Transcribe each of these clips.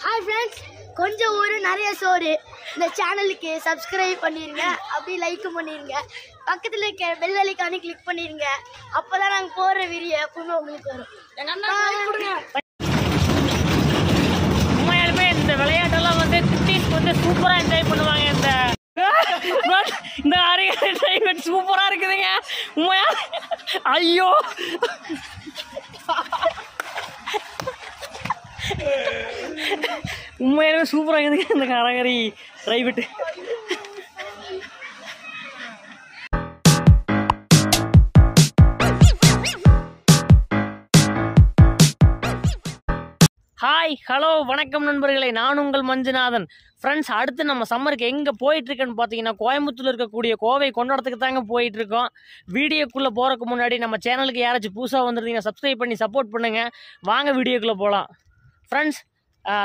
Hi friends, கொஞ்சம் ஒரு நிறைய சோறு இந்த சேனலுக்கு சப்ஸ்கிரைப் பண்ணிருங்க, அப்படியே லைக் பண்ணிருங்க, பக்கத்துல இருக்க பெல் ஐகானை கிளிக் பண்ணிருங்க. அப்பதான் நாங்க போற வீடியோ எப்பவுமே உங்களுக்கு வரும். உண்மையாலுமே இந்த விளையாட்டெல்லாம் வந்து குட்டீஸ் வந்து சூப்பரா என்ஜாய் பண்ணுவாங்க. இந்த அரைகரை டிரைவர் சூப்பரா இருக்குதுங்க உண்மையா. ஐயோ உண்மையாலுமே சூப்பராக இருக்குதுங்க இந்த அரைகரை டிரைவெட்டு. ஹாய் ஹலோ வணக்கம் நண்பர்களே, நான் உங்கள் மஞ்சுநாதன். ஃப்ரெண்ட்ஸ், அடுத்து நம்ம சம்மருக்கு எங்கே போயிட்டுருக்கேன்னு பார்த்தீங்கன்னா கோயம்புத்தூரில் இருக்கக்கூடிய கோவை கொண்டாடத்துக்கு தாங்க போயிட்டுருக்கோம். வீடியோக்குள்ளே போகிறதுக்கு முன்னாடி நம்ம சேனலுக்கு யாராச்சும் புதுசாக வந்துருந்தீங்கன்னா சப்ஸ்கிரைப் பண்ணி சப்போர்ட் பண்ணுங்கள். வாங்க வீடியோக்குள்ளே போகலாம். ஃப்ரெண்ட்ஸ்,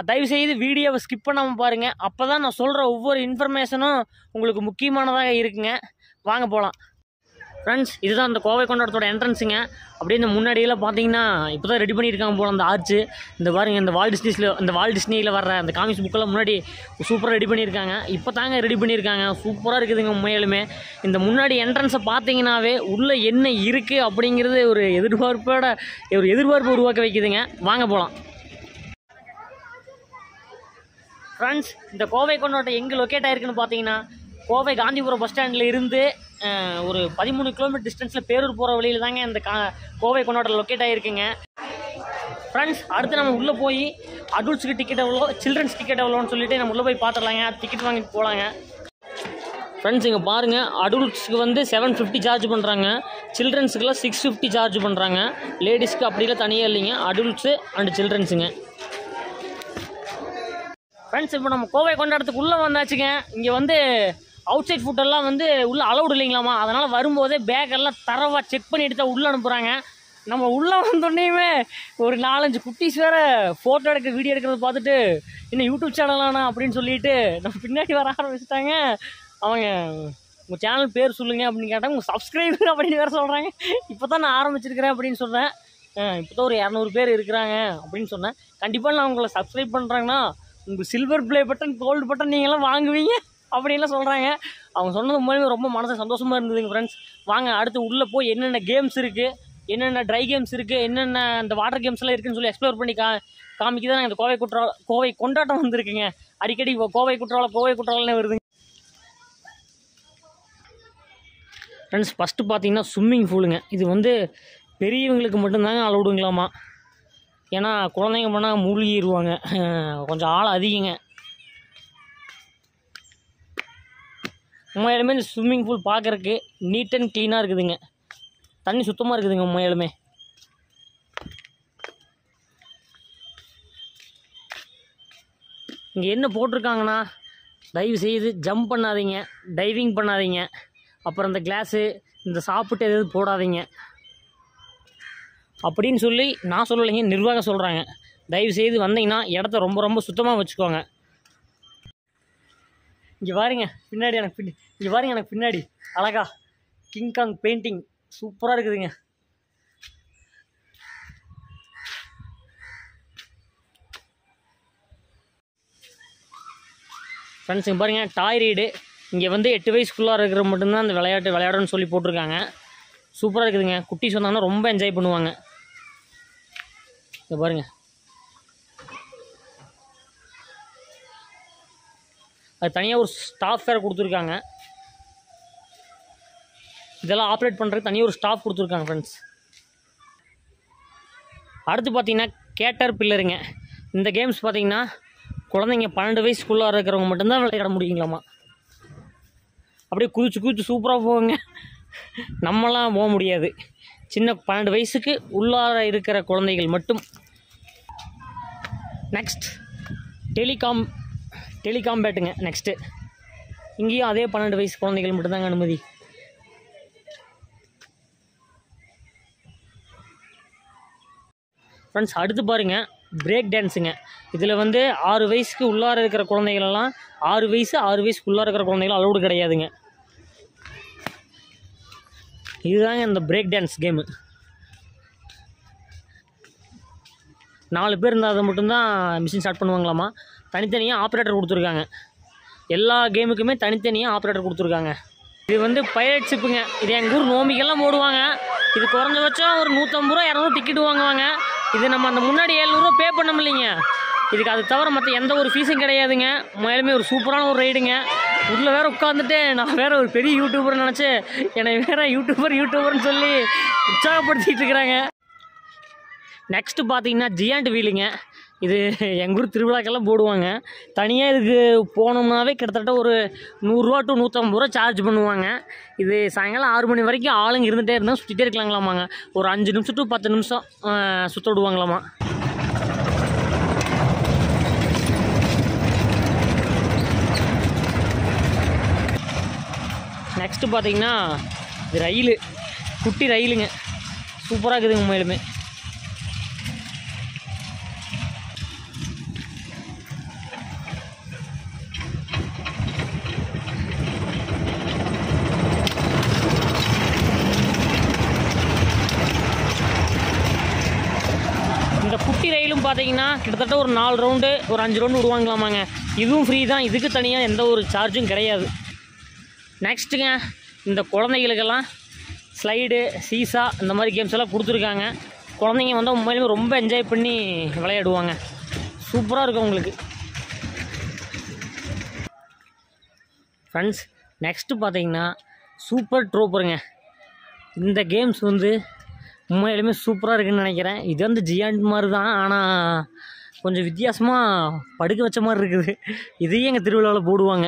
தயவுசெய்து வீடியோவை ஸ்கிப் பண்ணாமல் பாருங்கள். அப்போ தான் நான் சொல்கிற ஒவ்வொரு இன்ஃபர்மேஷனும் உங்களுக்கு முக்கியமானதாக இருக்குங்க. வாங்க போகலாம். ஃப்ரெண்ட்ஸ், இதுதான் அந்த கோவை கொண்டாடத்தோட என்ட்ரன்ஸுங்க. அப்படியே இந்த முன்னாடியெல்லாம் பார்த்தீங்கன்னா இப்போ தான் ரெடி பண்ணியிருக்காங்க போல் அந்த ஆர்ச்சு. இந்த பாருங்க, இந்த வால் டிஸ்னியில் வர்ற அந்த காமிக்ஸ் புக்கெல்லாம் முன்னாடி சூப்பராக ரெடி பண்ணியிருக்காங்க. இப்போ தாங்க ரெடி பண்ணியிருக்காங்க. சூப்பராக இருக்குதுங்க உண்மையாலுமே. இந்த முன்னாடி என்ட்ரன்ஸை பார்த்தீங்கன்னாவே உள்ளே என்ன இருக்குது அப்படிங்கிறது ஒரு எதிர்பார்ப்பு உருவாக்க வைக்குதுங்க. வாங்க போகலாம். ஃப்ரெண்ட்ஸ், இந்த கோவை கொண்டாட்டம் எங்கே லொக்கேட் ஆகிருக்குன்னு பார்த்தீங்கன்னா கோவை காந்திபுரம் பஸ் ஸ்டாண்டில் இருந்து ஒரு 13 கிலோமீட்டர் டிஸ்டன்ஸில் பேரூர் போகிற வழியில் தாங்க இந்த கோவை கொண்டாட்டம் லொக்கேட் ஆகிருக்குங்க. ஃப்ரெண்ட்ஸ், அடுத்து நம்ம உள்ளே போய் அடல்ட்ஸுக்கு டிக்கெட் எவ்வளோ, சில்ட்ரன்ஸ் டிக்கெட் எவ்வளோன்னு சொல்லிட்டு நம்ம உள்ளே போய் பார்த்துடலாங்க. டிக்கெட் வாங்கிட்டு போகலாங்க. ஃப்ரெண்ட்ஸ், இங்கே பாருங்கள், அடல்ட்ஸுக்கு வந்து 750 சார்ஜ் பண்ணுறாங்க, சில்ட்ரன்ஸுக்குலாம் 650 சார்ஜ் பண்ணுறாங்க. லேடிஸ்க்கு அப்படிலாம் தனியாக இல்லைங்க, அடல்ட்ஸு அண்டு சில்ட்ரன்ஸுங்க. ஃப்ரெண்ட்ஸ், இப்போ நம்ம கோவை கொண்டாடத்துக்கு உள்ளே வந்தாச்சுங்க. இங்கே வந்து அவுட் சைட் ஃபுட்டெல்லாம் வந்து உள்ளே அலௌடு இல்லைங்களாமா. அதனால் வரும்போதே பேக்கெல்லாம் தரவாக செக் பண்ணிட்டு தான் உள்ளே அனுப்புகிறாங்க. நம்ம உள்ளே வந்தோடனேயுமே ஒரு 4-5 குட்டீஸ் வேறு ஃபோட்டோ வீடியோ எடுக்கிறத பார்த்துட்டு இன்னும் யூடியூப் சேனலானா அப்படின்னு சொல்லிட்டு நம்ம பின்னாடி வர ஆரம்பிச்சிட்டாங்க. அவங்க உங்கள் சேனல் பேர் சொல்லுங்கள் அப்படின்னு கேட்டாங்க. உங்கள் சப்ஸ்கிரைபர் அப்படின்னு வேறு சொல்கிறாங்க. இப்போ தான் நான் ஆரம்பிச்சிருக்கிறேன் அப்படின்னு சொன்னேன். இப்போ தான் ஒரு 200 பேர் இருக்கிறாங்க அப்படின்னு சொன்னேன். கண்டிப்பாக நான் உங்களை சப்ஸ்கிரைப் பண்ணுறாங்கன்னா உங்கள் silver play button, gold button நீங்களாம் வாங்குவீங்க அப்படின்லாம் சொல்கிறாங்க. அவங்க சொன்னது மூலமே ரொம்ப மனசு சந்தோஷமாக இருந்ததுங்க. ஃப்ரெண்ட்ஸ், வாங்க அடுத்து உள்ளே போய் என்னென்ன கேம்ஸ் இருக்குது, என்னென்ன ட்ரை கேம்ஸ் இருக்குது, என்னென்ன இந்த வாட்டர் கேம்ஸ்லாம் இருக்குதுன்னு சொல்லி எக்ஸ்ப்ளோர் பண்ணி காமிக்க தான் இந்த கோவை கொண்டாட்டம் வந்துருக்குங்க. அடிக்கடி கோவை குற்றாலம்னு வருதுங்க. ஃப்ரெண்ட்ஸ், ஃபஸ்ட்டு பார்த்தீங்கன்னா ஸ்விம்மிங் பூலுங்க. இது வந்து பெரியவங்களுக்கு மட்டும்தாங்க அலௌடுங்களாமா. ஏன்னா குழந்தைங்க போனால் மூழ்கிடுவாங்க, கொஞ்சம் ஆள் அதிகங்க. உண்மையாலுமே இந்த ஸ்விம்மிங் பூல் பார்க்குறக்கு நீட் அண்ட் க்ளீனாக இருக்குதுங்க. தண்ணி சுத்தமாக இருக்குதுங்க உண்மையாலுமே. இங்கே என்ன போட்டிருக்காங்கன்னா, தயவு செய்து ஜம்ப் பண்ணாதீங்க, டைவிங் பண்ணாதீங்க, அப்புறம் இந்த கிளாஸு இந்த சாப்பிட்டு எதாவது போடாதீங்க அப்படின்னு சொல்லி நான் சொல்லலைங்க, நிர்வாகம் சொல்கிறாங்க. தயவு செய்து வந்தீங்கன்னா இடத்த ரொம்ப ரொம்ப சுத்தமாக வச்சுக்கோங்க. இங்கே பாருங்க பின்னாடி எனக்கு பின்னாடி அழகா கிங்காங் பெயிண்டிங் சூப்பராக இருக்குதுங்க. ஃப்ரெண்ட்ஸ், இங்கே பாருங்கள், டாய் ரைடு. இங்கே வந்து 8 வயசுக்குள்ளாக இருக்கிற மட்டும்தான் அந்த விளையாடுன்னு சொல்லி போட்டிருக்காங்க. சூப்பராக இருக்குதுங்க. குட்டீஸ் வந்தாங்கன்னா ரொம்ப என்ஜாய் பண்ணுவாங்க. இங்கே பாருங்கள், அது தனியாக ஒரு ஸ்டாஃப் வேறு கொடுத்துருக்காங்க. இதெல்லாம் ஆப்ரேட் பண்ணுறதுக்கு தனியாக ஒரு ஸ்டாஃப் கொடுத்துருக்காங்க. ஃப்ரெண்ட்ஸ், அடுத்து பார்த்தீங்கன்னா கேட்டர் பில்லருங்க. இந்த கேம்ஸ் பார்த்தீங்கன்னா குழந்தைங்க 12 வயசுக்குள்ளே இருக்கிறவங்க மட்டும்தான் விளையாட முடியுங்களாமா. அப்படியே குதிச்சு சூப்பராக போவாங்க. நம்மளாம் போக முடியாது. சின்ன 12 வயசுக்கு உள்ளார இருக்கிற குழந்தைகள் மட்டும். நெக்ஸ்ட் டெலிகாம்பேட்டுங்க. நெக்ஸ்ட்டு இங்கேயும் அதே 12 வயசு குழந்தைகள் மட்டும்தாங்க அனுமதி. ஃப்ரெண்ட்ஸ், அடுத்து பாருங்கள் பிரேக் டான்ஸுங்க. இதில் வந்து 6 வயசுக்கு உள்ளார இருக்கிற குழந்தைகளெல்லாம் 6 வயசுக்கு உள்ளார இருக்கிற குழந்தைகள் அலௌடு கிடையாதுங்க. இதுதாங்க இந்த பிரேக் டான்ஸ் கேமு. 4 பேர் இருந்தால் அதை மட்டும்தான் மிஷின் ஸ்டார்ட் பண்ணுவாங்களாமா. தனித்தனியாக ஆப்ரேட்டர் கொடுத்துருக்காங்க. எல்லா கேமுக்குமே தனித்தனியாக ஆப்ரேட்டர் கொடுத்துருக்காங்க. இது வந்து பைரட் ஷிப்புங்க. இது எங்கள் ஊர் நோம்பிக்கெல்லாம் போடுவாங்க. இது குறைஞ்சபட்சம் ஒரு 150 ரூபா 200 டிக்கெட் வாங்குவாங்க. இது நம்ம அந்த முன்னாடி 700 ரூபா பே பண்ண முடியலைங்க. இதுக்கு அது தவிர மற்ற எந்த ஒரு ஃபீஸும் கிடையாதுங்க. மேலுமே ஒரு சூப்பரான ஒரு ரைடுங்க. உள்ளே வேறு உட்காந்துட்டு நான் வேறு ஒரு பெரிய யூடியூபர்னு நினச்சி என்னை வேறு யூடியூபர்னு சொல்லி உற்சாகப்படுத்திட்டு இருக்கிறாங்க. நெக்ஸ்ட்டு பார்த்தீங்கன்னா ஜியாண்ட் வீலுங்க. இது எங்கள் ஊர் திருவிழாக்கெல்லாம் போடுவாங்க. தனியாக இதுக்கு போனோம்னாவே கிட்டத்தட்ட ஒரு 100 ரூபா டு 150 ரூபா சார்ஜ் பண்ணுவாங்க. இது சாயங்காலம் 6 மணி வரைக்கும் ஆளுங்க இருந்துகிட்டே இருந்தால் சுற்றிட்டே இருக்கலாங்களாமாங்க. ஒரு 5 நிமிஷம் டு 10 நிமிஷம் சுற்ற விடுவாங்களாமா. நெக்ஸ்ட்டு பார்த்தீங்கன்னா இது ரயில், குட்டி ரயிலுங்க. சூப்பராக இருக்குதுங்க உண்மையிலுமே. இந்த குட்டி ரயிலும் பார்த்தீங்கன்னா கிட்டத்தட்ட ஒரு 4 ரவுண்டு ஒரு 5 ரவுண்டு விடுவாங்களாமாங்க. இதுவும் ஃப்ரீ தான். இதுக்கு தனியாக எந்த ஒரு சார்ஜும் கிடையாது. நெக்ஸ்ட்டுங்க இந்த குழந்தைகளுக்கெல்லாம் ஸ்லைடு, சீசா இந்த மாதிரி கேம்ஸ் எல்லாம் கொடுத்துருக்காங்க. குழந்தைங்க வந்து உண்மையிலுமே ரொம்ப என்ஜாய் பண்ணி விளையாடுவாங்க. சூப்பராக இருக்கும் உங்களுக்கு. ஃப்ரெண்ட்ஸ் நெக்ஸ்ட்டு பார்த்தீங்கன்னா சூப்பர் ட்ரோப்பருங்க. இந்த கேம்ஸ் வந்து உண்மையிலுமே சூப்பராக இருக்குதுன்னு நினைக்கிறேன். இது வந்து ஜியாண்ட் மாதிரி தான், ஆனால் கொஞ்சம் வித்தியாசமாக படுக்க வச்ச மாதிரி இருக்குது. இதையும் எங்கள் திருவிழாவில் போடுவாங்க.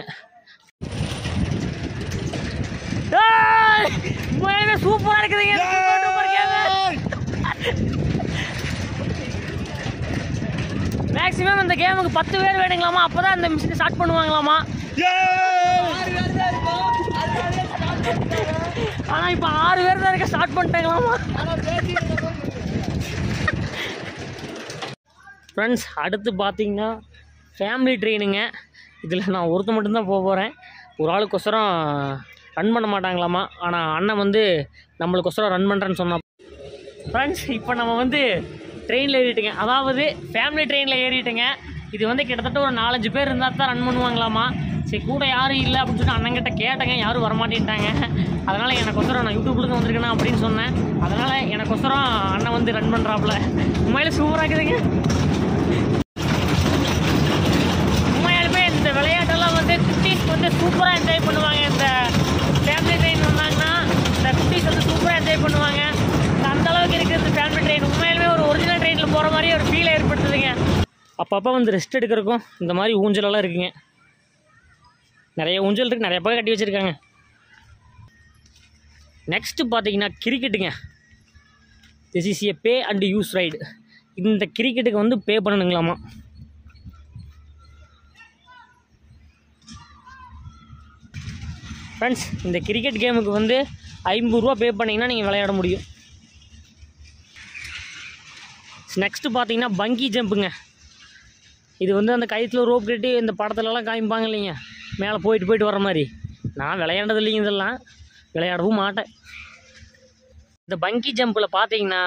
உண்மையிலுமே சூப்பராக இருக்குதுங்க. மேக்ஸிமம் இந்த கேமுக்கு 10 பேர் வேணுங்களாமா. அப்போ தான் இந்த மிஷினை ஸ்டார்ட் பண்ணுவாங்களாமா. ஆனால் இப்போ 6 பேர் தான் இருக்க ஸ்டார்ட் பண்ணிட்டாங்களாமா. ஃப்ரெண்ட்ஸ் அடுத்து பார்த்தீங்கன்னா ஃபேமிலி ட்ரெயினுங்க. இதில் நான் ஒருத்தர் மட்டும்தான் போகிறேன். ஒரு ஆளுக்கொசரம் ரன் பண்ண மாட்டாங்களாமா. ஆனால் அண்ணன் வந்து நம்மளுக்கொசரம் ரன் பண்ணுறேன்னு சொன்னான். ஃப்ரெண்ட்ஸ் இப்போ நம்ம வந்து ட்ரெயினில் ஏறிட்டுங்க. அதாவது ஃபேமிலி ட்ரெயினில் ஏறிட்டுங்க. இது வந்து கிட்டத்தட்ட ஒரு 4-5 பேர் இருந்தால் தான் ரன் பண்ணுவாங்களாமா. சரி கூட யாரும் இல்லை அப்படின்னு சொல்லிட்டு அண்ணங்கிட்ட கேட்டேங்க. யாரும் வரமாட்டேன்ட்டாங்க. அதனால் எனக்கொசரம் நான் யூடியூப்லேருந்து வந்திருக்கேண்ணா அப்படின்னு சொன்னேன். அதனால் எனக்கொசரம் அண்ணன் வந்து ரன் பண்ணுறாப்புல. உண்மையிலே சூப்பராக இருக்குதுங்க. உண்மையாலுமே இந்த விளையாட்டெல்லாம் வந்து குட்டீஸ் வந்து சூப்பராக என்ஜாய் பண்ணுவாங்க. இந்த ஃபேமிலி ட்ரெயின் வந்தாங்கன்னா இந்த குட்டீஸ் வந்து சூப்பராக என்ஜாய் பண்ணுவாங்க. அந்த அளவுக்கு இருக்குது இந்த ஃபேமிலி ட்ரெயின். உண்மையிலுமே ஒரு ஒரிஜினல் ட்ரெயினில் போகிற மாதிரியே ஒரு ஃபீல் ஏற்படுத்துதுங்க. அப்பப்போ வந்து ரெஸ்ட் எடுக்கிறக்கும் இந்த மாதிரி ஊஞ்சலெல்லாம் இருக்குங்க. நிறைய ஊஞ்சல் இருக்குது, நிறைய பேர் கட்டி வச்சுருக்காங்க. நெக்ஸ்ட்டு பார்த்தீங்கன்னா கிரிக்கெட்டுங்க. This is a pay and use ride. இந்த கிரிக்கெட்டுக்கு வந்து பே பண்ணணுங்களாமா. ஃப்ரெண்ட்ஸ் இந்த கிரிக்கெட் கேமுக்கு வந்து 50 ரூபா பே பண்ணிங்கன்னா நீங்கள் விளையாட முடியும். நெக்ஸ்ட்டு பார்த்தீங்கன்னா பங்கி ஜம்புங்க. இது வந்து அந்த கயிற்றுல ரோப் கட்டி இந்த படத்துலலாம் காமிப்பாங்க இல்லைங்க, மேலே போயிட்டு வர மாதிரி. நான் விளையாண்டது இல்லைங்க, இதெல்லாம் விளையாடவும் மாட்டேன். இந்த பங்கி ஜம்பில் பார்த்தீங்கன்னா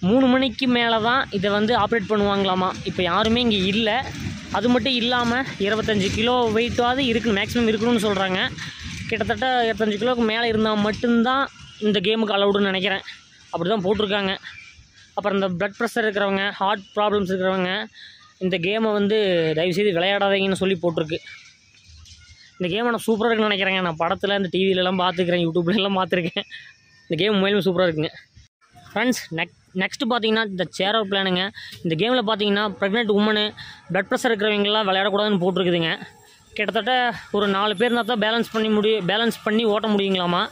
3 மணிக்கு மேலே தான் இதை வந்து ஆப்ரேட் பண்ணுவாங்களாமா. இப்போ யாருமே இங்கே இல்லை. அது மட்டும் இல்லாமல் 25 கிலோ வெயிட்டாவது இருக்கணும், மேக்ஸிமம் இருக்கணும்னு சொல்கிறாங்க. கிட்டத்தட்ட 25 கிலோவுக்கு மேலே இருந்தால் மட்டும்தான் இந்த கேமுக்கு அலவுடுன்னு நினைக்கிறேன். அப்படி தான் போட்டிருக்காங்க. அப்புறம் இந்த ப்ளட் ப்ரெஷர் இருக்கிறவங்க, ஹார்ட் ப்ராப்ளம்ஸ் இருக்கிறவங்க இந்த கேமை வந்து தயவுசெய்து விளையாடாதீங்கன்னு சொல்லி போட்டிருக்கு. இந்த கேமை நான் சூப்பராக இருக்குன்னு நினைக்கிறேங்க. நான் படத்தில் இந்த டிவிலெலாம் பார்த்துக்கிறேன், யூடியூப்லலாம் பார்த்துருக்கேன். இந்த கேம் உண்மையிலுமே சூப்பராக இருக்குங்க. ஃப்ரெண்ட்ஸ் நெக்ஸ்ட்டு பார்த்தீங்கன்னா இந்த சேர் பிளானுங்க. இந்த கேமில் பார்த்தீங்கன்னா ப்ரெக்னென்ட் உமனு, ப்ளட் ப்ரெஷர் இருக்கிறவங்களாம் விளையாடக்கூடாதுன்னு போட்டிருக்குதுங்க. கிட்டத்தட்ட ஒரு 4 பேர் இருந்தால் தான் பேலன்ஸ் பண்ணி ஓட்ட முடியுங்களாமா.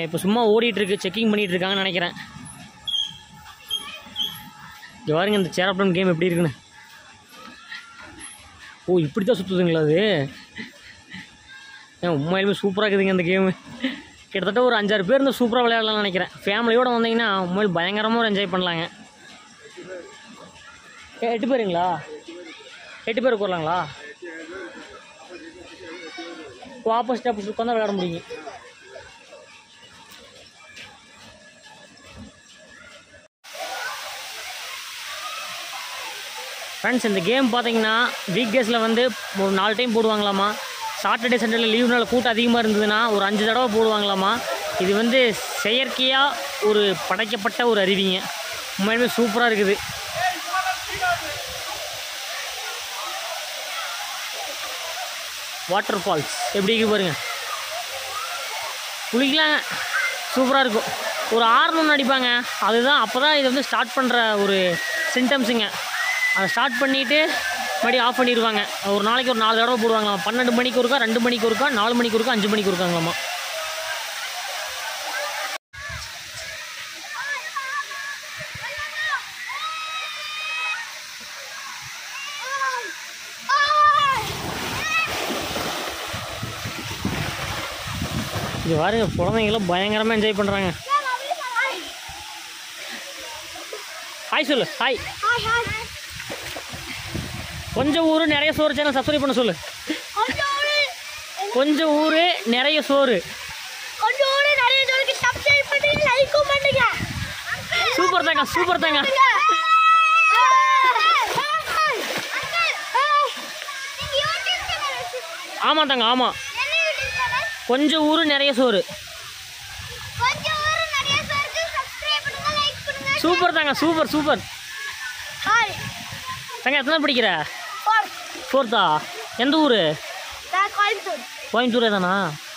இப்போ சும்மா ஓடிட்டுருக்கு, செக்கிங் பண்ணிகிட்டு இருக்காங்கன்னு நினைக்கிறேன். இங்கே பாருங்க இந்த சேர் பிளான் கேம் எப்படி இருக்குன்னு. ஓ இப்படி தான் சுற்றுதுங்களா அது? உண்மையிலுமே சூப்பராக இருக்குதுங்க இந்த கேமு. கிட்டத்தட்ட ஒரு 5-6 பேர் இருந்தால் சூப்பராக விளையாடலாம்னு நினைக்கிறேன். ஃபேமிலியோடு வந்தீங்கன்னா உண்மையில் பயங்கரமாக ஒரு என்ஜாய் பண்ணலாங்க. 8 பேருங்களா? 8 பேர் உட்காரலாங்களா? ஆப்போசிட் உட்காந்தா விளையாட முடியுங்க. ஃப்ரெண்ட்ஸ் இந்த கேம் பார்த்தீங்கன்னா வீக் டேஸில் வந்து ஒரு 4 டைம் போடுவாங்களாமா. சாட்டர்டே சண்டேல லீவுனால கூட்டம் அதிகமாக இருந்ததுன்னா ஒரு 5 தடவை போடுவாங்களாமா. இது வந்து செயற்கையாக ஒரு படைக்கப்பட்ட ஒரு அருவிங்க. உண்மையுமே சூப்பராக இருக்குது. வாட்டர் ஃபால்ஸ் எப்படி இருக்கு பாருங்கள். குளிக்கலாம் சூப்பராக இருக்கும். ஒரு ஹார்ன் அடிப்பாங்க, அதுதான் அப்போ தான் இது வந்து ஸ்டார்ட் பண்ணுற ஒரு சிம்டம்ஸுங்க. அதை ஸ்டார்ட் பண்ணிவிட்டு மறுபடியும் ஆஃப் பண்ணிடுவாங்க. ஒரு நாளைக்கு ஒரு 4 தடவை போடுவாங்களாம். 12 மணிக்கு ஒருக்கா, 2 மணிக்கு ஒருக்கா, 4 மணிக்கு ஒருக்கா, 5 மணிக்கு ஒருக்காங்களாமா. இது பாருங்க, குழந்தைங்களும் பயங்கரமாக என்ஜாய் பண்ணுறாங்க. ஹாய் சொல்லு. ஹாய். கொஞ்சம் ஊர் நிறைய சோறு சேனல் சப்ஸ்கிரைப் பண்ண சொல்லு. கொஞ்சம் ஊர் நிறைய சோறு. சூப்பர் தாங்க, சூப்பர் தாங்க. ஆமாம் தாங்க, ஆமாம். கொஞ்சம் ஊர் நிறைய சோறு. சூப்பர் தாங்க, சூப்பர் சூப்பர் தாங்க. எத்தனை படிக்கிற? 4th. எந்த ஊர்? கோயம்புத்தூர் தானா?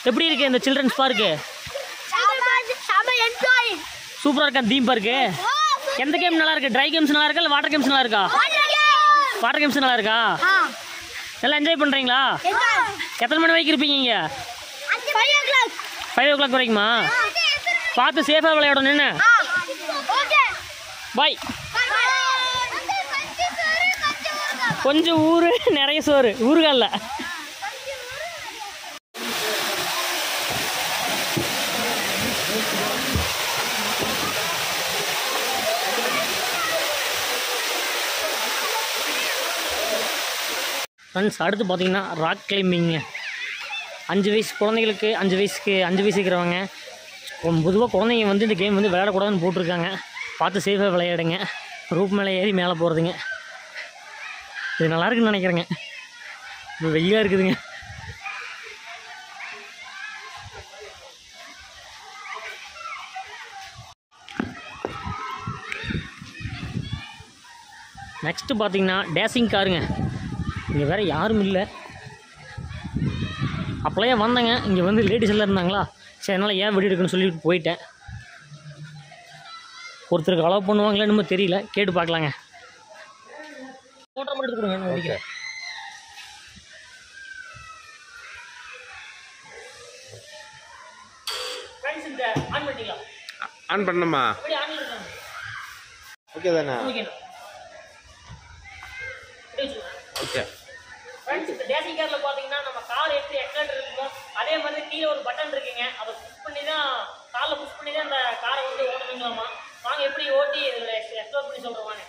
எப்படி இருக்கு இந்த சில்ட்ரன்ஸ் பார்க்கு? சூப்பராக இருக்கா தீம் பார்க்கு? எந்த கேம் நல்லா இருக்கு? ட்ரை கேம்ஸ் நல்லா இருக்கா இல்லை வாட்டர் கேம்ஸ் நல்லா இருக்கா? வாட்டர் கேம்ஸ் நல்லா இருக்கா? நல்லா என்ஜாய் பண்ணுறீங்களா? எத்தனை மணி வரைக்கும் இருப்பீங்க இங்கே? 5 o'clock வரைக்குமா? பார்த்து சேஃபாக விளையாடணும். என்ன பாய். கொஞ்சம் ஊர் நிறைய சோறு. ஊருகால ஃப்ரெண்ட்ஸ் அடுத்து பார்த்தீங்கன்னா ராக் கிளைம்பிங்க. 5 வயசு குழந்தைகளுக்கு, 5 வயசு இருக்கிறவங்க. பொதுவாக குழந்தைங்க வந்து இந்த கேம் வந்து விளையாடக்கூடாதுன்னு போட்டிருக்காங்க. பார்த்து சேஃபாக விளையாடுங்க. ரூப் மேலே ஏறி மேலே போகிறதுங்க. இது நல்லா இருக்குன்னு நினைக்கிறேங்க. இப்போ வெயிலாக இருக்குதுங்க. நெக்ஸ்ட்டு பார்த்தீங்கன்னா டேசிங் காருங்க. இங்கே வேறு யாரும் இல்லை. அப்போலையே வந்தேங்க, இங்கே வந்து லேடிஸ் எல்லாம் இருந்தாங்களா, சரி அதனால் ஏன் வெடி எடுக்குன்னு சொல்லிட்டு போயிட்டேன். ஒருத்தருக்கு அலோவ் பண்ணுவாங்களே நம்ம தெரியல, கேட்டு பார்க்கலாங்க. ஃபோட்டோ மட்டும் எடுத்து கொடுங்க, ஓகே. ஃப்ரெண்ட்ஸ் இந்த ஆன் பண்ணிட்டீங்களா? ஆன் பண்ணணுமா? அப்படியே ஆன்ல இருக்காங்க. ஓகே தானே? ஓகே. ஓகே. ஃப்ரெண்ட்ஸ் இந்த டேசிங் காரில் பார்த்தீங்கன்னா நம்ம கார் எப்படி எக்ஸலேட்டர் இருக்குமோ அதே மாதிரி கீழே ஒரு பட்டன் இருக்குங்க. அதை புஷ் பண்ணி தான், காரில் புஷ் பண்ணி தான் அந்த காரை வந்து ஓட்டணுங்களாமா. வாங்க எப்படி ஓட்டி இதில் எக்ஸ்ப்ளோர் பண்ணி சொல்கிறோம் வாங்க.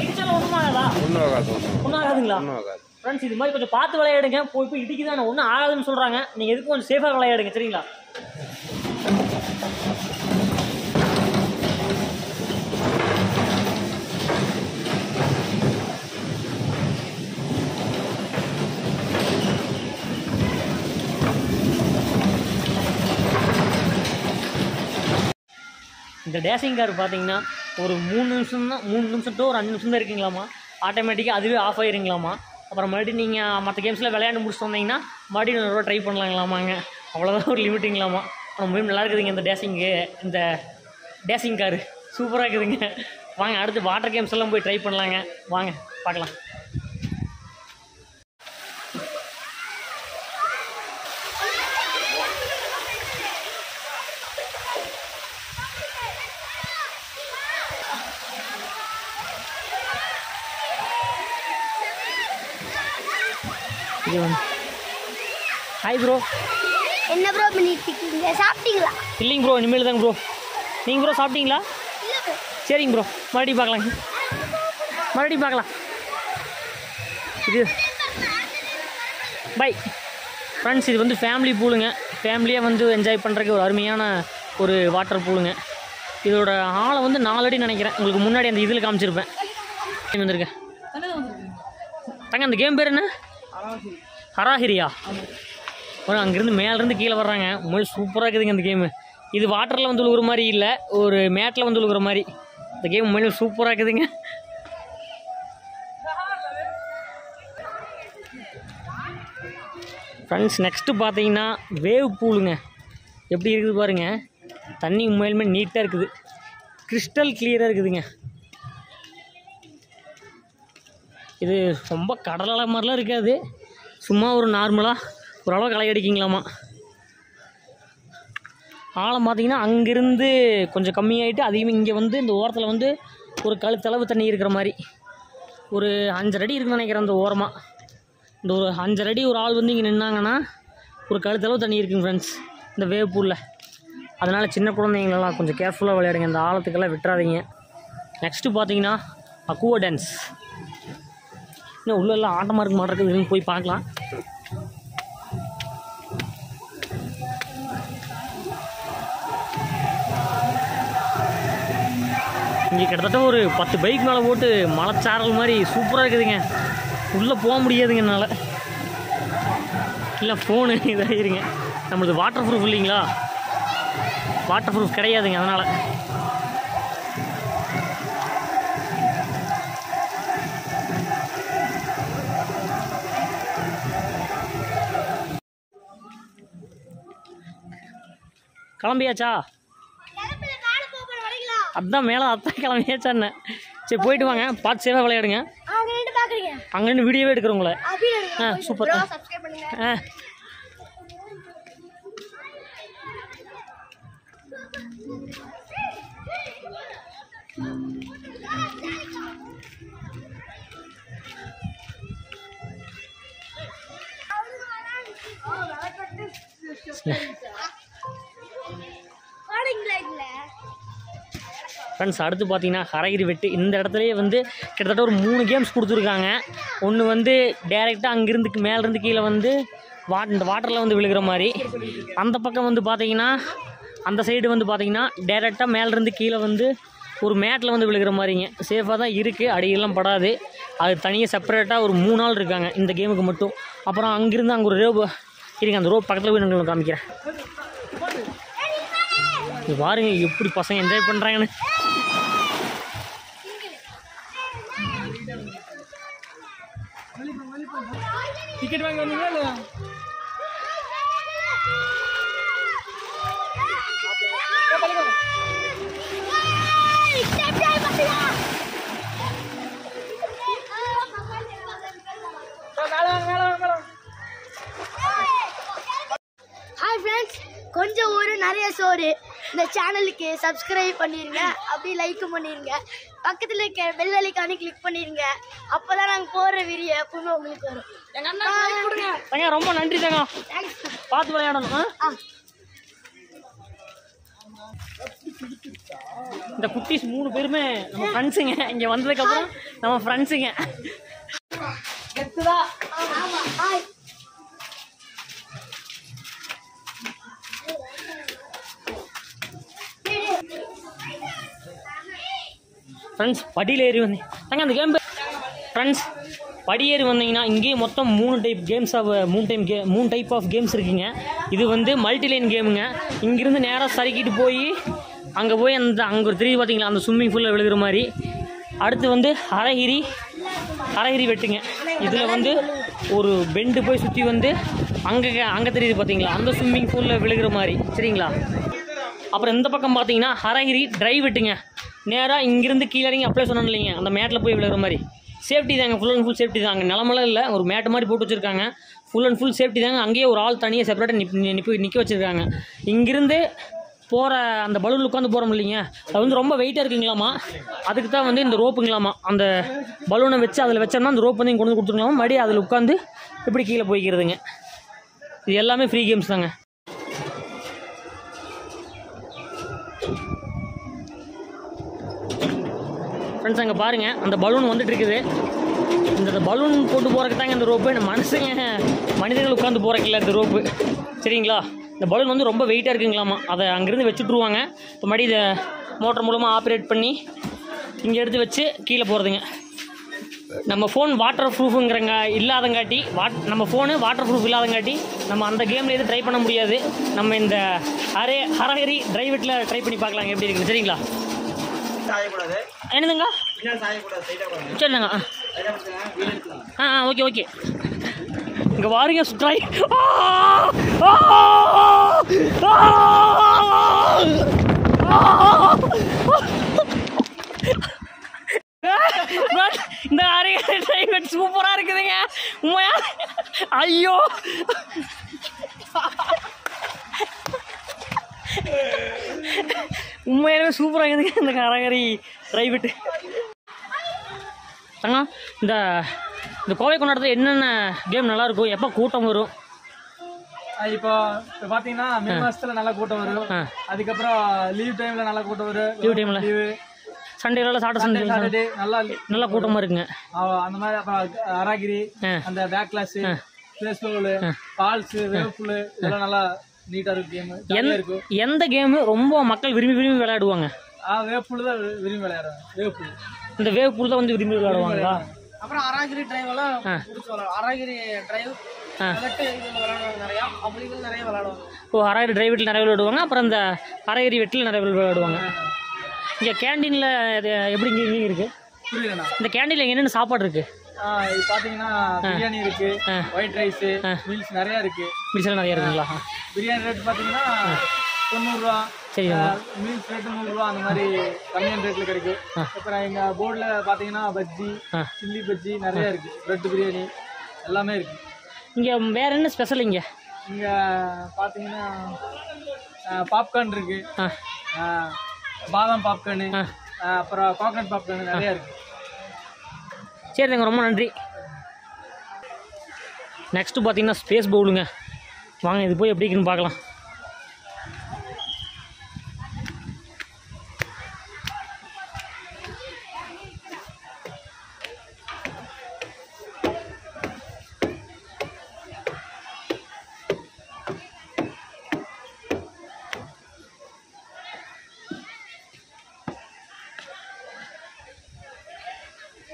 இடிச்சாலும் ஒன்றும் ஆகாதா? ஒன்றும் ஆகாதுங்களா? ஃப்ரெண்ட்ஸ் இது மாதிரி கொஞ்சம் பார்த்து விளையாடுங்க. போய் இடிக்குதான் ஒன்றும் ஆகாதுன்னு சொல்கிறாங்க. நீங்கள் எதுக்கும் கொஞ்சம் சேஃபாக விளையாடுங்க, சரிங்களா? இந்த டேசிங் கார் பார்த்தீங்கன்னா ஒரு 3 நிமிஷம் to ஒரு 5 நிமிஷம் தான் இருக்குங்களாமா. ஆட்டோமேட்டிக்காக அதுவே ஆஃப் ஆயிருங்களாமா. அப்புறம் மறுபடியும் நீங்கள் மற்ற கேம்ஸில் விளையாண்டு முடிச்சுட்டு வந்தீங்கன்னா மறுபடியும் இன்னொரு ட்ரை பண்ணலாங்களாமாங்க. அவ்வளோதான் ஒரு லிமிட்டுங்களாமா. ஆனால் முழுமையாக நல்லா இருக்குதுங்க இந்த டேசிங் காரு சூப்பராக இருக்குதுங்க. வாங்க அடுத்து வாட்டர் கேம்ஸ் எல்லாம் போய் ட்ரை பண்ணலாங்க. வாங்க பார்க்கலாம். Hi bro. என்ன ப்ரோ பண்ணிட்டு இருக்கீங்க? சாப்பிட்டீங்களா? இல்லைங்க ப்ரோ, இனிமேல் தாங்க ப்ரோ. நீங்கள் ப்ரோ சாப்பிட்டீங்களா? இல்லை ப்ரோ, சரிங்க ப்ரோ, மறுபடியும் பார்க்கலாம். இது பை ஃப்ரெண்ட்ஸ், இது வந்து ஃபேமிலி பூலுங்க. ஃபேமிலியாக வந்து என்ஜாய் பண்ணுறதுக்கு ஒரு அருமையான ஒரு வாட்டர் பூலுங்க. இதோட ஆழம் வந்து 4 அடி நினைக்கிறேன். உங்களுக்கு முன்னாடி அந்த இதில் காமிச்சிருப்பேன். வந்திருக்கேன் தங்க. அந்த கேம் பேர் என்ன? ஹராஹிரியா. அங்கேருந்து மேலேருந்து கீழே வர்றாங்க. உண்மையிலே சூப்பராக இருக்குதுங்க அந்த கேமு. இது வாட்டரில் வந்து விழுகிற மாதிரி இல்லை, ஒரு மேட்டில் வந்து விழுகிற மாதிரி. இந்த கேம் உண்மையிலே சூப்பராக இருக்குதுங்க. ஃப்ரெண்ட்ஸ், நெக்ஸ்ட்டு பார்த்தீங்கன்னா வேவ் பூலுங்க. எப்படி இருக்குது பாருங்கள். தண்ணி உண்மையிலுமே நீட்டாக இருக்குது, கிறிஸ்டல் கிளியராக இருக்குதுங்க. இது ரொம்ப கடலால மாதிரிலாம் இருக்காது, சும்மா ஒரு நார்மலாக ஓரளவு களை அடிக்கிங்களாமா. ஆழம் பார்த்திங்கன்னா அங்கேருந்து கொஞ்சம் கம்மியாகிட்டு அதிகமாக இங்கே வந்து இந்த ஓரத்தில் வந்து ஒரு கழுத்தளவு தண்ணி இருக்கிற மாதிரி ஒரு 5 அடி இருக்குன்னு நினைக்கிறேன். அந்த ஓரமாக இந்த ஒரு 5 அடி ஒரு ஆள் வந்து இங்கே நின்னாங்கன்னா ஒரு கழுத்தளவு தண்ணி இருக்குங்க ஃப்ரெண்ட்ஸ் இந்த வேவ் பூலில். அதனால் சின்ன குழந்தைங்களெல்லாம் கொஞ்சம் கேர்ஃபுல்லாக விளையாடுங்க, இந்த ஆழத்துக்கெல்லாம் விட்டுறாதீங்க. நெக்ஸ்ட்டு பார்த்தீங்கன்னா அக்குவா டான்ஸ். இன்னும் உள்ளெல்லாம் ஆட்டமாக இருக்க மாட்டேங்குது, போய் பார்க்கலாம். இங்கே கிட்டத்தட்ட ஒரு 10 பைக் மேலே போட்டு மலைச்சாரல் மாதிரி சூப்பராக இருக்குதுங்க. உள்ளே போக முடியாதுங்க என்னால், இல்லை ஃபோனு இதாகிருங்க. நம்மளுக்கு வாட்டர் ப்ரூஃப் இல்லைங்களா, வாட்டர் ப்ரூஃப் கிடையாதுங்க. அதனால் கிளம்பியாச்சா? அதான் மேலே அத்தான் கிளம்பியாச்சான்னு. சரி போயிட்டு வாங்க, பார்த்து சேவாக விளையாடுங்க. அங்கே நின்று வீடியோவே எடுக்கிறோம் உங்களை. சூப்பர். ஃப்ரெண்ட்ஸ், அடுத்து பார்த்தீங்கன்னா ஹரகிரி வெட்டு. இந்த இடத்துலையே வந்து கிட்டத்தட்ட ஒரு 3 கேம்ஸ் கொடுத்துருக்காங்க. ஒன்று வந்து டேரெக்டாக அங்கேருந்து மேலேருந்து கீழே வந்து இந்த வாட்டரில் வந்து விழுகிற மாதிரி. அந்த பக்கம் வந்து பார்த்தீங்கன்னா அந்த சைடு வந்து பார்த்தீங்கன்னா டேரெக்டாக மேலேருந்து கீழே வந்து ஒரு மேட்டில் வந்து விழுகிற மாதிரிங்க. சேஃபாக தான் இருக்குது, அடியெல்லாம் படாது. அது தனியாக செப்பரேட்டாக ஒரு 3 ஆள் இருக்காங்க இந்த கேமுக்கு மட்டும். அப்புறம் அங்கேருந்து அங்கே ஒரு ரோப் இருங்க, அந்த ரோப் பக்கத்தில் போய் நான் காமிக்கிறேன். பாருங்க எப்படி பசங்க என்ஜாய் பண்ணுறாங்கன்னு. டிக்கெட் வாங்கி வந்தீங்களா? ஹாய் ஃப்ரெண்ட்ஸ், கொஞ்சம் ஒரு நிறைய சோறு. இந்த சேனலுக்கு சப்ஸ்கிரைப் பண்ணிடுங்க, அப்படியே லைக் பண்ணிடுங்க, பக்கத்தில் இருக்க பெல் ஐகானை கிளிக் பண்ணிடுங்க. அப்போ தான் நாங்கள் போடுற வீடியோ எப்பவுமே உங்களுக்கு வரும். தங்க ரொம்ப நன்றி தங்க, பார்த்து விளையாடணும். இந்த குட்டீஸ் 3 பேருமே நம்ம ஃப்ரெண்ட்ஸுங்க. இங்கே வந்ததுக்கப்புறம் நம்ம ஃப்ரெண்ட்ஸுங்க. ஃப்ரெண்ட்ஸ், படியில் ஏறி வந்தீங்க தங்க அந்த கேம். ஃப்ரெண்ட்ஸ், படியேறி வந்தீங்கன்னா இங்கேயே மொத்தம் 3 டைப் ஆஃப் கேம்ஸ் இருக்குங்க. இது வந்து மல்டிலைன் கேமுங்க. இங்கேருந்து நேராக சறுக்கிட்டு போய் அங்கே போய் அங்கே ஒரு 3 பார்த்தீங்களா, அந்த ஸ்விம்மிங் பூலில் விழுகிற மாதிரி. அடுத்து வந்து ஹரகிரி வெட்டுங்க. இதில் வந்து ஒரு பெண்டு போய் சுற்றி வந்து அங்கே தெரியுது பார்த்தீங்களா, அந்த ஸ்விம்மிங் பூலில் விழுகிற மாதிரி. சரிங்களா? அப்புறம் இந்த பக்கம் பார்த்தீங்கன்னா ஹரகிரி ட்ரைவ் வெட்டுங்க. நேராக இங்கேருந்து கீழே இறங்கி அப்ளை சொன்னோம் இல்லைங்க, அந்த மேட்டில் போய் விழுகிற மாதிரி. சேஃப்டி தாங்க, ஃபுல் அண்ட் ஃபுல் சேஃப்டி தாங்க. நிலமெல்லாம் இல்லை, ஒரு மேட்டு மாதிரி போட்டு வச்சுருக்காங்க. ஃபுல் அண்ட் ஃபுல் சேஃப்டி தாங்க. அங்கேயே ஒரு ஆள் தனியாக செப்பரேட்டாக நிற்க வச்சுருக்காங்க. இங்கேருந்து போகிற அந்த பலூன் உட்காந்து போகிறோம் இல்லைங்க, அது வந்து ரொம்ப வெயிட்டாக இருக்குங்களாமா. அதுக்கு தான் வந்து இந்த ரோப்புங்களாமா. அந்த பலூனை வச்சு அதில் வச்சோம்னா அந்த ரோப் வந்து இங்கே கொண்டு வந்து கொடுத்துருங்களாமா. மறுபடியும் அதில் உட்காந்து இப்படி கீழே போய்க்கிறதுங்க. இது எல்லாமே ஃப்ரீ கேம்ஸ் தாங்க. ஃப்ரெண்ட்ஸ் அங்கே பாருங்கள் அந்த பலூன் வந்துட்டு இருக்குது. இந்த பலூன் போட்டு போகிறதுக்கு தாங்க இந்த ரோப்பு. மனிதர்கள் உட்காந்து போகிறக்கில்ல இந்த ரோப்பு, சரிங்களா? இந்த பலூன் வந்து ரொம்ப வெயிட்டாக இருக்குங்களாமா. அதை அங்கேருந்து வச்சுட்ருவாங்க. இப்போ மறுபடி இதை மோட்டர் மூலமாக ஆப்ரேட் பண்ணி இங்கே எடுத்து வச்சு கீழே போகிறதுங்க. நம்ம ஃபோன் வாட்டர் ப்ரூஃபுங்கிறங்க இல்லாதங்காட்டி நம்ம ஃபோனு வாட்டர் ப்ரூஃப் இல்லாதங்காட்டி நம்ம அந்த கேமில் எதுவும் ட்ரை பண்ண முடியாது. நம்ம இந்த ஹரஹரி டிரைவெட்டில் ட்ரை பண்ணி பார்க்கலாங்க எப்படி இருக்குது, சரிங்களா? என்னதுங்க? சரிங்க. Okay okay. இங்கே வாருங்க ட்ரை. இந்த டிரைவெட் சூப்பராக இருக்குதுங்க உண்மையா. ஐயோ உண்மையாலுமே சூப்பராக இருக்குதுங்க இந்த ஹரஹரி டிரைவெட்டு. தங்க இந்த கோவை கொண்டாடத்தில் என்னென்ன கேம் நல்லாயிருக்கும், எப்போ கூட்டம் வரும்? இப்போ பார்த்தீங்கன்னா மே மாதத்தில் நல்லா கூட்டம் வரும். அதுக்கப்புறம் லீவ் டைமில் நல்லா கூட்டம் வரும். லீவ் டைமில் சண்டேல சாட்டர்டே நல்லா கூட்டமாக இருக்குங்க. அந்த மாதிரி அப்புறம் ஹரஹரி, அந்த back glass, place falls, wave pool இதெல்லாம் நல்லா நீட்டாக இருக்கும். கேம் இருக்கும். எந்த கேமு ரொம்ப மக்கள் விரும்பி விளையாடுவாங்க? வேவ்பூல் தான் விரும்பி விளையாடுறாங்க. வேவ்பூல், இந்த வேவ்பூல் தான் வந்து விரும்பி விளையாடுவாங்களா? அப்புறம் ஹரஹரி டிரைவ் எல்லாம் ஹரஹரி டிரைவ் நிறையா அப்படிங்கிறது நிறைய விளையாடுவாங்க. ஓ, ஹரஹரி டிரைவெட்டில் நிறைய விளையாடுவாங்க. அப்புறம் இந்த ஹரஹரி வெட்டில் நிறைய விளையாடுவாங்க. இங்கே கேண்டீனில் எப்படி இங்கே இருக்குது? புரியலண்ணா. இந்த கேண்டீனில் என்னென்ன சாப்பாடு இருக்குது? இது பார்த்தீங்கன்னா பிரியாணி இருக்குது, ஒயிட் ரைஸு, மீல்ஸ் நிறையா இருக்குது. மீல்ஸ் நிறையா இருக்குங்களா? பிரியாணி ரேட் பார்த்தீங்கன்னா 90 ரூபா. சரி. மீல்ஸ் ரேட்டு 100 ரூபா. அந்த மாதிரி கம்மியான ரேட்டில் கிடைக்கும். அப்புறம் எங்கள் போர்டில் பார்த்தீங்கன்னா பஜ்ஜி, சில்லி பஜ்ஜி நிறையா இருக்குது. பிரெட் பிரியாணி எல்லாமே இருக்குது. இங்கே வேறு என்ன ஸ்பெஷல்? இங்கே பார்த்தீங்கன்னா பாப்கார்ன் இருக்குது, பாதாம் பாப்கார்னு, அப்புறம் கோகனட் பாப்கார்னு நிறையா இருக்குது. சரிங்க, ரொம்ப நன்றி. நெக்ஸ்ட்டு பார்த்தீங்கன்னா ஸ்பேஸ் பவுலுங்க. வாங்க இது போய் எப்படி இருக்குன்னு பார்க்கலாம்.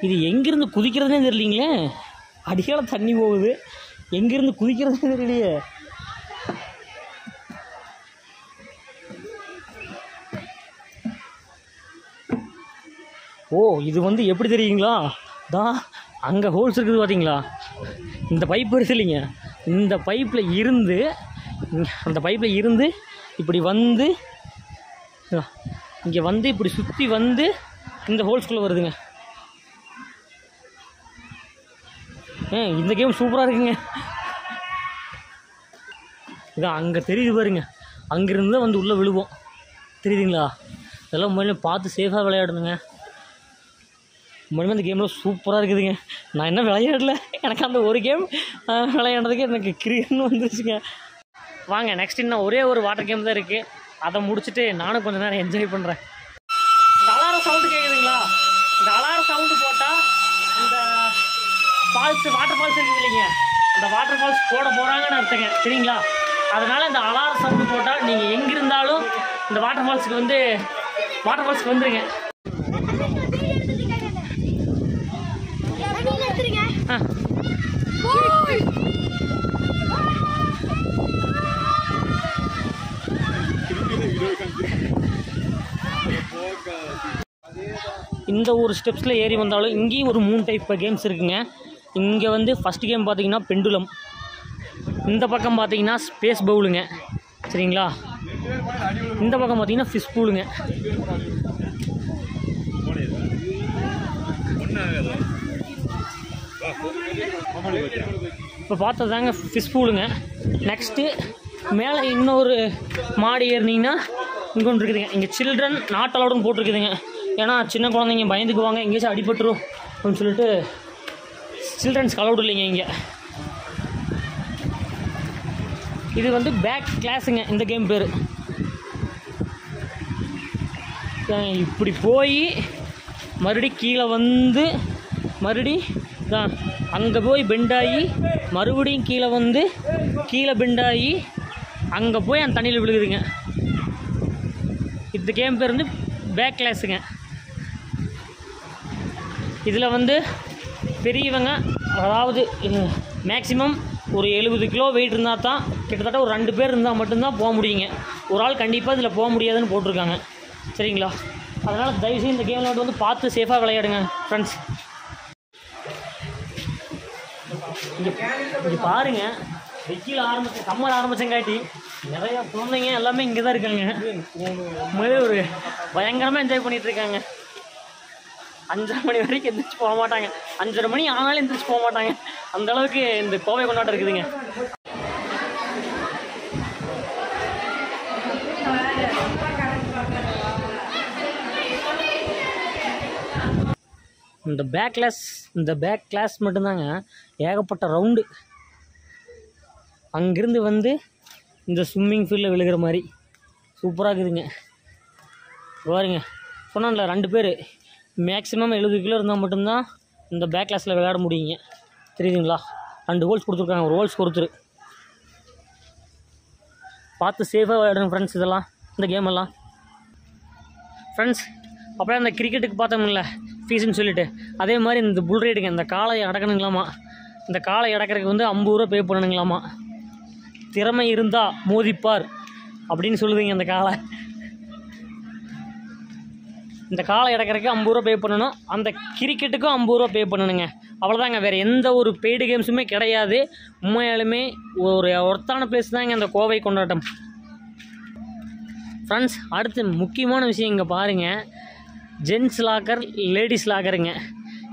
இது எங்கேருந்து குதிக்கிறதுனே தெரியலீங்களே. அடியால தண்ணி போகுது, எங்கேருந்து குதிக்கிறதுனே தெரியலையே. ஓ, இது வந்து எப்படி தெரியுங்களா? தான் அங்கே ஹோல்ஸ் இருக்குது பார்த்தீங்களா? இந்த பைப் வருது இல்லைங்க, இந்த பைப்பில் இருந்து அந்த பைப்பில் இருந்து இப்படி வந்து இங்கே வந்து இப்படி சுற்றி வந்து இந்த ஹோல்ஸ்குள்ளே வருதுங்க. இந்த கேம் சூப்பராக இருக்குங்க. இதான் அங்கே தெரியுது பாருங்க, அங்கேருந்து வந்து உள்ளே விழுவோம், தெரியுதுங்களா? இதெல்லாம் உண்மையிலே பார்த்து சேஃபாக விளையாடணுங்க. உண்மையிலுமே இந்த கேம்லாம் சூப்பராக இருக்குதுங்க. நான் என்ன விளையாடல, எனக்கு அந்த ஒரு கேம் விளையாடுறதுக்கு எனக்கு கிரியர்னு வந்துருச்சுங்க. வாங்க நெக்ஸ்ட் இன்னும் ஒரே ஒரு வாட்டர் கேம் தான் இருக்குது, அதை முடிச்சுட்டு நானும் கொஞ்சம் நேரம் என்ஜாய் பண்ணுறேன். இந்த அலாரம் சவுண்டு கேட்குதுங்களா? இந்த அலாரம் சவுண்டு போட்டால் இந்த ஃபால்ஸ், வாட்டர் ஃபால்ஸ் இருக்குது இல்லைங்க, அந்த வாட்டர் ஃபால்ஸ் போட போகிறாங்கன்னு அர்த்தங்க, சரிங்களா? அதனால் இந்த அலாரம் சவுண்டு போட்டால் நீங்கள் எங்கே இருந்தாலும் இந்த வாட்டர் ஃபால்ஸுக்கு வந்துடுங்க. இந்த ஒரு ஸ்டெப்ஸில் ஏறி வந்தாலும் இங்கேயும் ஒரு 3 டைப் கேம்ஸ் இருக்குங்க. இங்கே வந்து ஃபஸ்ட் கேம் பார்த்தீங்கன்னா பெண்டுலம், இந்த பக்கம் பார்த்தீங்கன்னா ஸ்பேஸ் பவுலுங்க, சரிங்களா? இந்த பக்கம் பார்த்தீங்கன்னா ஃபிஷ் பூலுங்க. இப்போ பார்த்ததாங்க ஃபிஷ் பூலுங்க. நெக்ஸ்ட்டு மேலே இன்னொரு மாடி ஏறினீங்கன்னா இங்கே ஒன்று இருக்குதுங்க. இங்கே சில்ட்ரன் நாட் அலவுடுன்னு போட்டிருக்குதுங்க. ஏன்னா சின்ன குழந்தைங்க பயந்துக்குவாங்க, எங்கேயாச்சும் அடிபட்டுரும் அப்படின்னு சொல்லிட்டு சில்ட்ரன்ஸ்க்கு அலவுட் இல்லைங்க இங்கே. இது வந்து பேக் கிளாஸுங்க இந்த கேம் பேர். இப்படி போய் மறுபடி கீழே வந்து மறுபடி தான் அங்கே போய் பெண்டாகி மறுபடியும் கீழே வந்து கீழே பெண்டாகி அங்கே போய் அந்த தண்ணியில் விழுகுதுங்க. இந்த கேம் பேர் வந்து பேக் கிளாஸுங்க. இதில் வந்து பெரியவங்க அதாவது மேக்ஸிமம் ஒரு 70 கிலோ வெயிட் இருந்தால் தான் கிட்டத்தட்ட ஒரு 2 பேர் இருந்தால் மட்டும்தான் போக முடியுங்க. ஒரு ஆள் கண்டிப்பாக இதில் போக முடியாதுன்னு போட்டிருக்காங்க. சரிங்களா? அதனால் தயவுசெய்து இந்த கேமில் வந்து பார்த்து சேஃபாக விளையாடுங்க ஃப்ரெண்ட்ஸ். இங்கே பாருங்கள், வெயில் சம்மர் ஆரம்பிச்சங்காட்டி நிறையா குழந்தைங்க எல்லாமே இங்கே தான் இருக்காங்க. உண்மையிலே ஒரு பயங்கரமாக என்ஜாய் பண்ணிகிட்ருக்காங்க. 5:30 மணி வரைக்கும் எந்திரிச்சு போக மாட்டாங்க. 5:30 மணி ஆனாலும் எந்திரிச்சு போக மாட்டாங்க. அந்தளவுக்கு இந்த கோவை கொண்டாட்டம் இருக்குதுங்க. இந்த பேக் கிளாஸ் மட்டும்தாங்க ஏகப்பட்ட ரவுண்டு. அங்கேருந்து வந்து இந்த ஸ்விம்மிங் ஃபீல்டில் விழுகிற மாதிரி சூப்பராக இருக்குதுங்க. பாருங்க, சொன்னான்ல 2 பேர் மேக்ஸிமம் 70 கிலோ இருந்தால் மட்டும்தான் இந்த பேக் கிளாஸில் விளையாட முடியுங்க. தெரியுதுங்களா? 2 ஹோல்ஸ் கொடுத்துருக்காங்க. ஒரு ஹோல்ஸ் கொடுத்துரு. பார்த்து சேஃபாக விளையாடுங்க ஃப்ரெண்ட்ஸ். இதெல்லாம் இந்த கேம் எல்லாம் ஃப்ரெண்ட்ஸ். அப்படியே அந்த கிரிக்கெட்டுக்கு பார்த்தோம்ல ஃபீஸுன்னு சொல்லிட்டு, அதே மாதிரி இந்த புல் ரைடுங்க. இந்த காளை அடக்கணுங்களாமா. இந்த காளை அடக்கிறதுக்கு வந்து 50 ரூபா பே பண்ணணுங்களாமா. திறமை இருந்தால் மோதிப்பார் அப்படின்னு சொல்லுதுங்க இந்த காளை. இந்த காளை அடக்கிறதுக்கு 50 ரூபா பே பண்ணணும். அந்த கிரிக்கெட்டுக்கும் 50 ரூபா பே பண்ணணுங்க. அவ்வளோதாங்க. வேறு எந்த ஒரு பெய்டு கேம்ஸுமே கிடையாது. உண்மையாலுமே ஒரு ஒர்த்தான பிளேஸ் தாங்க இந்த கோவை கொண்டாட்டம் ஃப்ரெண்ட்ஸ். அடுத்து முக்கியமான விஷயம் இங்கே பாருங்கள், ஜென்ஸ் லாக்கர் லேடிஸ் லாக்கருங்க.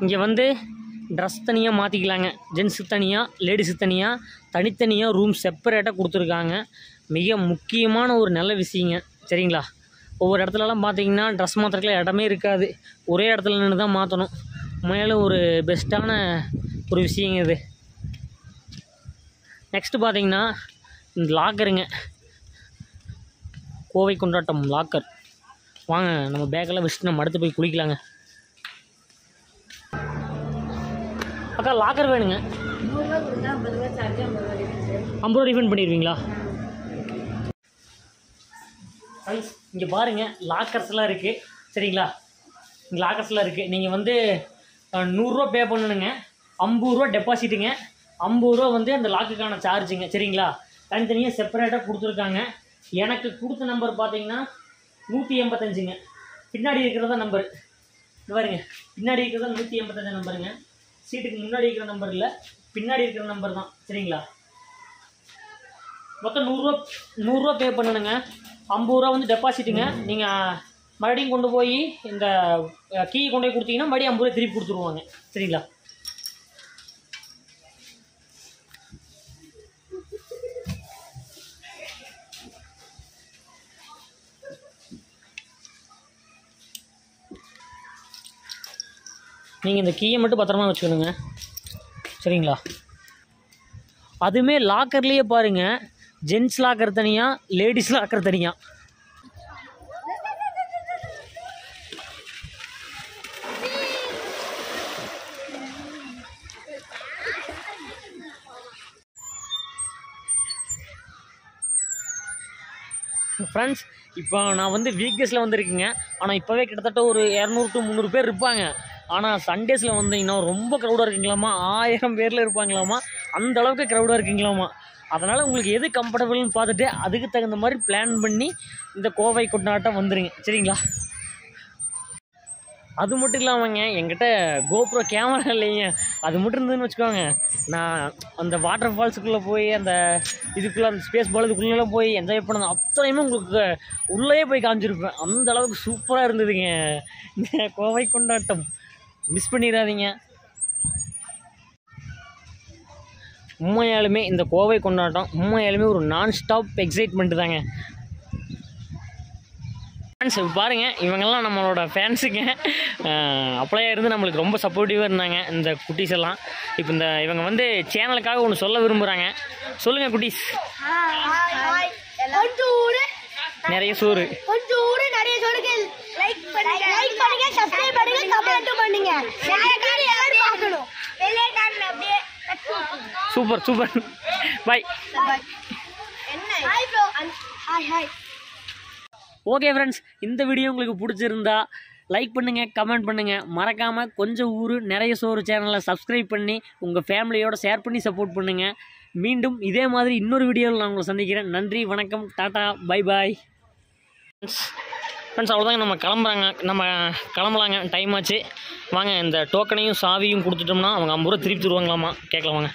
இங்கே வந்து ட்ரெஸ் தனியாக மாற்றிக்கலாங்க. ஜென்ஸுக்கு தனியாக, லேடிஸுக்கு தனியாக, தனித்தனியாக ரூம் செப்பரேட்டாக கொடுத்துருக்காங்க. மிக முக்கியமான ஒரு நல்ல விஷயங்க. சரிங்களா? ஒவ்வொரு இடத்துலலாம் பார்த்தீங்கன்னா ட்ரெஸ் மாற்றுறதுக்குலாம் இடமே இருக்காது. ஒரே இடத்துல நின்று தான் மாற்றணும். மேலும் ஒரு பெஸ்ட்டான ஒரு விஷயங்க இது. நெக்ஸ்ட்டு பார்த்தீங்கன்னா இந்த லாக்கருங்க. கோவை கொண்டாட்டம் லாக்கர். வாங்க நம்ம பேக்கெல்லாம் வச்சுட்டு நம்ம அடுத்து போய் குளிக்கலாங்க. அக்கா லாக்கர் வேணுங்க. 50 ரூபா ரீஃபண்ட் பண்ணிடுவீங்களா? ஃப்ரெண்ட்ஸ் இங்கே பாருங்கள், லாக்கர்ஸ்லாம் இருக்குது. சரிங்களா? இங்கே லாக்கர்ஸ்லாம் இருக்குது. நீங்கள் வந்து 100 ரூபா பே பண்ணணுங்க. 50 ரூபா டெபாசிட்டுங்க. 50 ரூபா வந்து அந்த லாக்குக்கான சார்ஜுங்க. சரிங்களா? தனித்தனியாக செப்பரேட்டாக கொடுத்துருக்காங்க. எனக்கு கொடுத்த நம்பர் பார்த்தீங்கன்னா 185ங்க. பின்னாடி இருக்கிறதா நம்பர். இது பாருங்க, பின்னாடி இருக்கிறதா 185 நம்பருங்க. சீட்டுக்கு முன்னாடி இருக்கிற நம்பர் இல்லை, பின்னாடி இருக்கிற நம்பர் தான். சரிங்களா? மொத்தம் 100 ரூபா பே பண்ணணுங்க. 50 ரூபா வந்து டெபாசிட்டுங்க. நீங்கள் மறுபடியும் கொண்டு போய் இந்த கீ கொண்டு போய் கொடுத்தீங்கன்னா மறுபடியும் 50 ரூபா திருப்பி கொடுத்துருவாங்க. சரிங்களா? நீங்கள் இந்த கீயை மட்டும் பத்திரமா வச்சுக்கணுங்க. சரிங்களா? அதுவுமே லாக்கர்லேயே பாருங்கள், ஜென்ஸ் லாக்கர் தனியாக, லேடிஸ் லாக்கர் தனியாக. ஃப்ரெண்ட்ஸ் இப்போ நான் வந்து வீக்கெஸில் வந்துருக்கேங்க. ஆனால் இப்போவே கிட்டத்தட்ட ஒரு 200 to 300 பேர் இருப்பாங்க. ஆனால் சண்டேஸில் வந்தீங்கன்னா ரொம்ப க்ரௌடாக இருக்குங்களாமா. 1000 பேரில் இருப்பாங்களாமா. அந்த அளவுக்கு க்ரௌடாக இருக்குங்களாமா. அதனால் உங்களுக்கு எது கம்ஃபர்டபுள்னு பார்த்துட்டு அதுக்கு தகுந்த மாதிரி பிளான் பண்ணி இந்த கோவை கொண்டாட்டம் வந்துடுங்க. சரிங்களா? அது மட்டும் இல்லாமங்க, என்கிட்ட கோப்ரோ கேமரா இல்லைங்க. அது மட்டும் இருந்ததுன்னு வச்சுக்கோங்க, நான் அந்த வாட்டர் ஃபால்ஸுக்குள்ளே போய் அந்த இதுக்குள்ளே அந்த ஸ்பேஸ் பாலத்துக்குள்ளெல்லாம் போய் என்ஜாய் பண்ணது அத்தனையுமே உங்களுக்கு உள்ளே போய் காமிச்சிருப்பேன். அந்த அளவுக்கு சூப்பராக இருந்ததுங்க இந்த கோவை கொண்டாட்டம். மிஸ் பண்ணிடாதீங்க. உண்மையாலுமே இந்த கோவை கொண்டாட்டம் உண்மையாலுமே ஒரு நான் ஸ்டாப் எக்ஸைட்மெண்ட் தாங்க. ஃப்ரெண்ட்ஸ் பாருங்கள், இவங்கெல்லாம் நம்மளோட ஃபேன்ஸுங்க. அப்பளையாக இருந்து நம்மளுக்கு ரொம்ப சப்போர்ட்டிவாக இருந்தாங்க இந்த குட்டீஸ் எல்லாம். இப்போ இவங்க வந்து சேனலுக்காக ஒன்று சொல்ல விரும்புகிறாங்க. சொல்லுங்கள் குட்டீஸ். கொஞ்சம் நிறைய சோறு, கொஞ்சம் நிறைய சோறுகள் லைக் பண்ணுங்க சப்ஸ்கிரைப் பண்ணுங்க கமெண்ட் பண்ணுங்க யார் பார்க்கணும் பெல் ஐகான் அப்படியே சூப்பர் சூப்பர் பாய். என்ன hi bro hi okay friends, இந்த வீடியோ உங்களுக்கு பிடிச்சிருந்தா லைக் பண்ணுங்கள், கமெண்ட் பண்ணுங்கள். மறக்காமல் கொஞ்சம் ஊர் நிறைய சோறு சேனலை சப்ஸ்கிரைப் பண்ணி உங்கள் ஃபேமிலியோட ஷேர் பண்ணி சப்போர்ட் பண்ணுங்கள். மீண்டும் இதே மாதிரி இன்னொரு வீடியோவில் நான் உங்களை சந்திக்கிறேன். நன்றி, வணக்கம், டாட்டா, பை பாய். ஃப்ரெண்ட்ஸ் அவ்வளோதாங்க, நம்ம கிளம்பலாங்க, டைம் ஆச்சு. வாங்க, இந்த டோக்கனையும் சாவியும் கொடுத்துட்டோம்னா அவங்க 50 ரூபா திருப்பி தருவாங்களாமா. கேட்கலாம் வாங்க.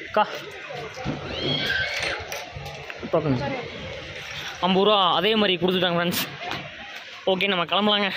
அக்கா டோக்கன் 50 ரூபா அதே மாதிரி கொடுத்துட்டாங்க ஃப்ரெண்ட்ஸ். ஓகே, நம்ம கிளம்பலாங்க.